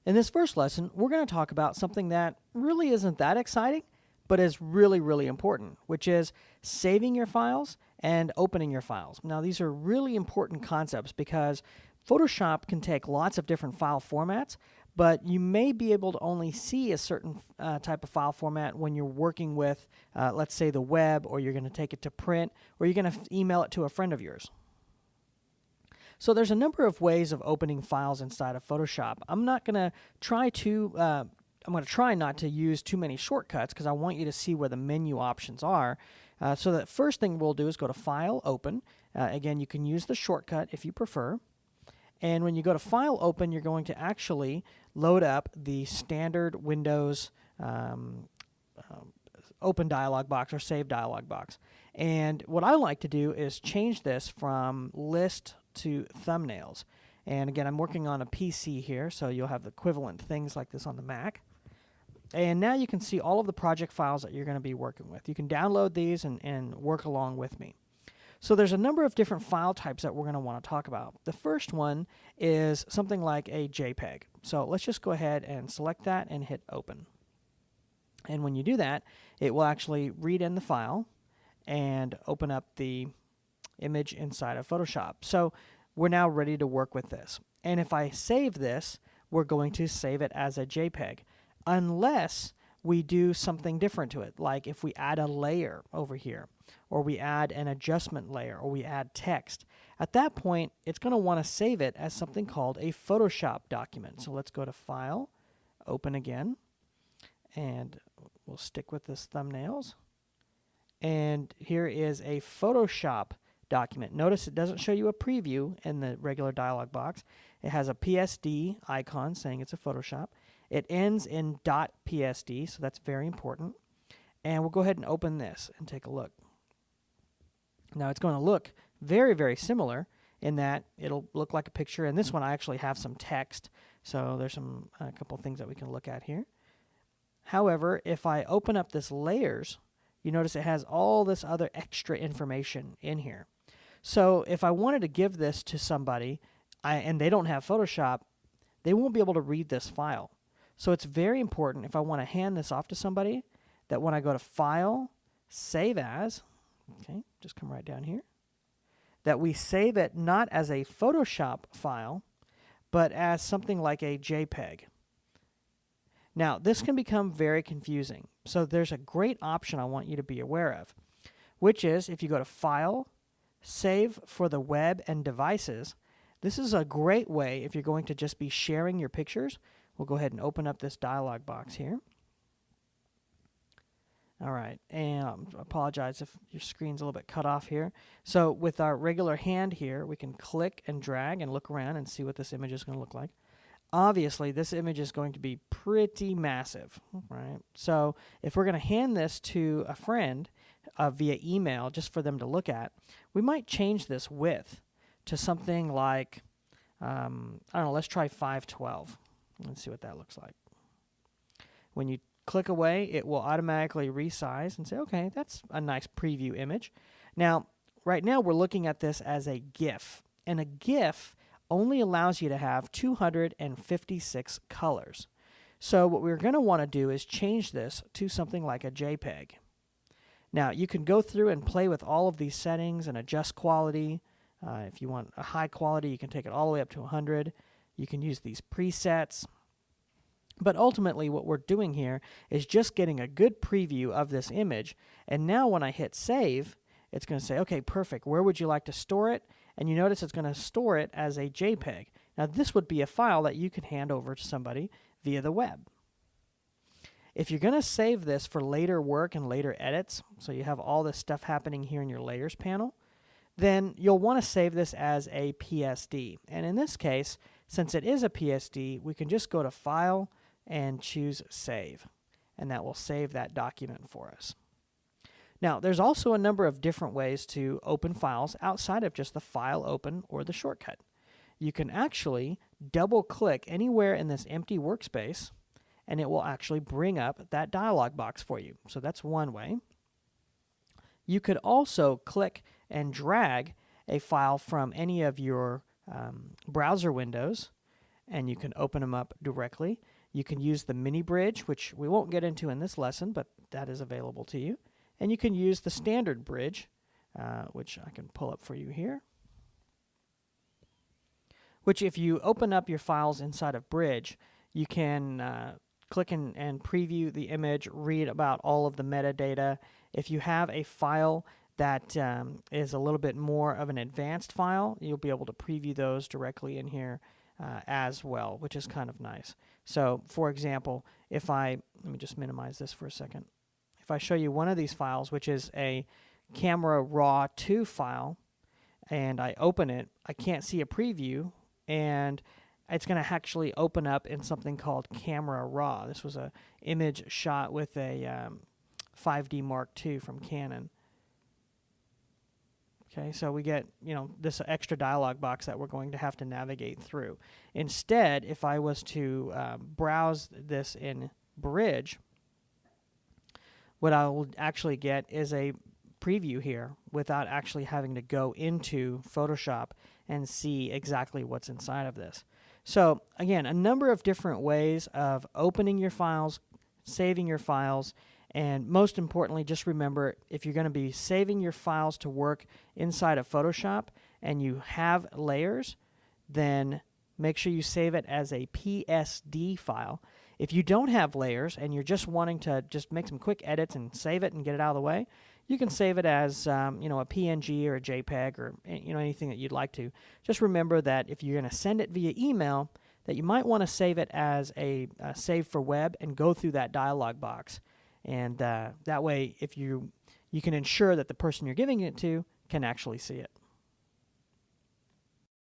In this first lesson, we're going to talk about something that really isn't that exciting, but is really, really important, which is saving your files and opening your files. Now, these are really important concepts because Photoshop can take lots of different file formats, but you may be able to only see a certain type of file format when you're working with, let's say, the web, or you're going to take it to print, or you're going to email it to a friend of yours. So there's a number of ways of opening files inside of Photoshop. I'm going to try not to use too many shortcuts because I want you to see where the menu options are. So the first thing we'll do is go to File, Open. Again, you can use the shortcut if you prefer. And when you go to File, Open, you're going to actually load up the standard Windows Open dialog box or Save dialog box. And what I like to do is change this from List to Thumbnails. And again, I'm working on a PC here, so you'll have equivalent things like this on the Mac. And now you can see all of the project files that you're going to be working with. You can download these and work along with me. So there's a number of different file types that we're going to want to talk about. The first one is something like a JPEG. So let's just go ahead and select that and hit Open. And when you do that, it will actually read in the file and open up the image inside of Photoshop. So we're now ready to work with this. And if I save this, we're going to save it as a JPEG, unless we do something different to it, like if we add a layer over here, or we add an adjustment layer, or we add text. At that point, it's going to want to save it as something called a Photoshop document. So let's go to File, Open again, and we'll stick with this thumbnails. And here is a Photoshop document. Notice it doesn't show you a preview in the regular dialog box. It has a PSD icon saying it's a Photoshop. It ends in .psd, so that's very important. And we'll go ahead and open this and take a look. Now it's going to look very, very similar in that it'll look like a picture. And this one I actually have some text, so there's a couple things that we can look at here. However, if I open up this layers, you notice it has all this other extra information in here. So if I wanted to give this to somebody and they don't have Photoshop, they won't be able to read this file. So it's very important, if I want to hand this off to somebody, that when I go to File, Save As, okay, just come right down here, that we save it not as a Photoshop file, but as something like a JPEG. Now, this can become very confusing. So there's a great option I want you to be aware of, which is if you go to File, Save for the web and devices. This is a great way if you're going to just be sharing your pictures. We'll go ahead and open up this dialog box here. All right, and I apologize if your screen's a little bit cut off here. So with our regular hand here, we can click and drag and look around and see what this image is going to look like. Obviously, this image is going to be pretty massive, right? So if we're going to hand this to a friend via email just for them to look at, we might change this width to something like, I don't know, let's try 512. Let's see what that looks like. When you click away, it will automatically resize and say, okay, that's a nice preview image. Now, right now we're looking at this as a GIF, and a GIF only allows you to have 256 colors. So what we're going to want to do is change this to something like a JPEG. Now, you can go through and play with all of these settings and adjust quality. If you want a high quality, you can take it all the way up to 100. You can use these presets. But ultimately, what we're doing here is just getting a good preview of this image. And now when I hit Save, it's going to say, okay, perfect. Where would you like to store it? And you notice it's going to store it as a JPEG. Now, this would be a file that you could hand over to somebody via the web. If you're going to save this for later work and later edits, so you have all this stuff happening here in your Layers panel, then you'll want to save this as a PSD. And in this case, since it is a PSD, we can just go to File and choose Save. And that will save that document for us. Now, there's also a number of different ways to open files outside of just the File Open or the shortcut. You can actually double-click anywhere in this empty workspace, and it will actually bring up that dialog box for you. So that's one way. You could also click and drag a file from any of your browser windows and you can open them up directly. You can use the mini bridge, which we won't get into in this lesson, but that is available to you. And you can use the standard bridge, which I can pull up for you here. Which, if you open up your files inside of Bridge, you can click and preview the image, read about all of the metadata. If you have a file that is a little bit more of an advanced file, you'll be able to preview those directly in here as well, which is kind of nice. So, for example, if let me just minimize this for a second. If I show you one of these files, which is a camera raw 2 file, and I open it, I can't see a preview, and it's going to actually open up in something called Camera Raw. This was an image shot with a 5D Mark II from Canon. Okay, so we get, this extra dialog box that we're going to have to navigate through. Instead, if I was to browse this in Bridge, what I will actually get is a preview here without actually having to go into Photoshop and see exactly what's inside of this. So again, a number of different ways of opening your files, saving your files, and most importantly, just remember, if you're going to be saving your files to work inside of Photoshop and you have layers, then make sure you save it as a PSD file. If you don't have layers and you're just wanting to just make some quick edits and save it and get it out of the way, you can save it as a PNG or a JPEG or anything that you'd like to. Just remember that if you're going to send it via email, that you might want to save it as a save for web and go through that dialog box. And that way, if you can ensure that the person you're giving it to can actually see it.